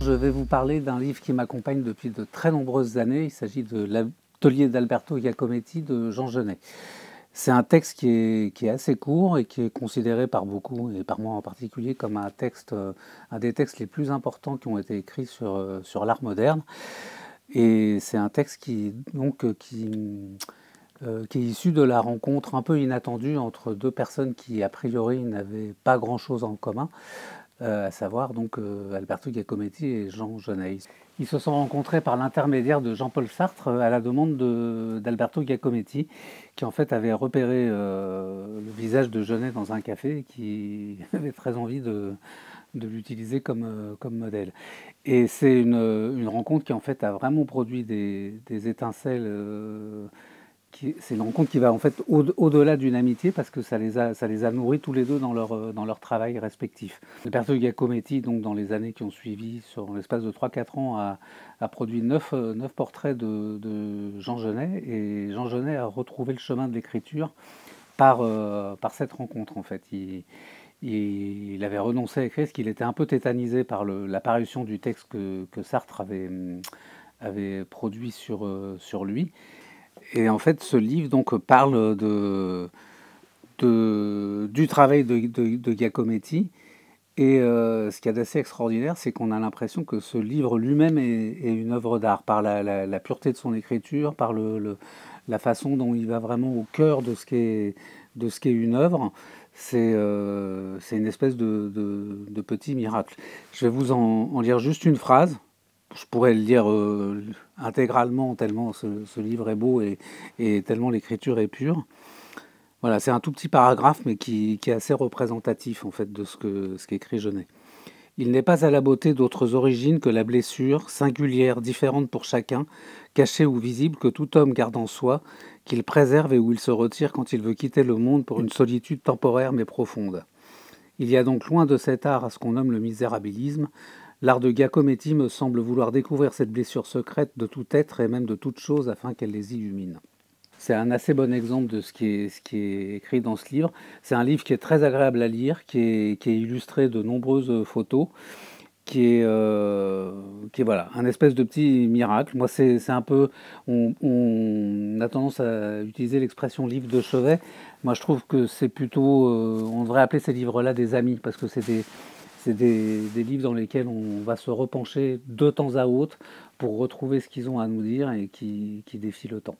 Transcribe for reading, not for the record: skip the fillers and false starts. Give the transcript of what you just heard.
Je vais vous parler d'un livre qui m'accompagne depuis de très nombreuses années. Il s'agit de l'Atelier d'Alberto Giacometti de Jean Genet. C'est un texte qui est assez court et qui est considéré par beaucoup, et par moi en particulier, comme un des textes les plus importants qui ont été écrits sur l'art moderne. Et c'est un texte qui est issu de la rencontre un peu inattendue entre deux personnes qui, a priori, n'avaient pas grand-chose en commun, à savoir donc Alberto Giacometti et Jean Genet. Ils se sont rencontrés par l'intermédiaire de Jean-Paul Sartre à la demande d'Alberto Giacometti, qui en fait avait repéré le visage de Genet dans un café et qui avait très envie de l'utiliser comme modèle. Et c'est une rencontre qui en fait a vraiment produit des étincelles. C'est une rencontre qui va en fait au-delà d'une amitié parce que ça les a nourris tous les deux dans leur travail respectif. Alberto Giacometti, donc dans les années qui ont suivi, sur l'espace de 3-4 ans, a produit 9 portraits de Jean Genet, et Jean Genet a retrouvé le chemin de l'écriture par cette rencontre en fait. Il avait renoncé à écrire parce qu'il était un peu tétanisé par l'apparition du texte que Sartre avait produit sur lui. Et en fait, ce livre donc parle du travail de Giacometti. Et ce qu'il y a d'assez extraordinaire, c'est qu'on a l'impression que ce livre lui-même est une œuvre d'art, par la pureté de son écriture, par la façon dont il va vraiment au cœur de ce qu'est une œuvre. C'est une espèce de petit miracle. Je vais vous en lire juste une phrase. Je pourrais le lire intégralement, tellement ce livre est beau et tellement l'écriture est pure. Voilà, c'est un tout petit paragraphe, mais qui est assez représentatif en fait de ce qu'écrit Genet. Il n'est pas à la beauté d'autres origines que la blessure, singulière, différente pour chacun, cachée ou visible, que tout homme garde en soi, qu'il préserve et où il se retire quand il veut quitter le monde pour une solitude temporaire mais profonde. Il y a donc loin de cet art à ce qu'on nomme le misérabilisme. L'art de Giacometti me semble vouloir découvrir cette blessure secrète de tout être et même de toute chose afin qu'elle les illumine. C'est un assez bon exemple de ce qui est écrit dans ce livre. C'est un livre qui est très agréable à lire, qui est illustré de nombreuses photos, qui est voilà, un espèce de petit miracle. Moi, c'est un peu... On a tendance à utiliser l'expression livre de chevet. Moi, je trouve que c'est plutôt... on devrait appeler ces livres-là des amis, parce que c'est des livres dans lesquels on va se repencher de temps à autre pour retrouver ce qu'ils ont à nous dire et qui défient le temps.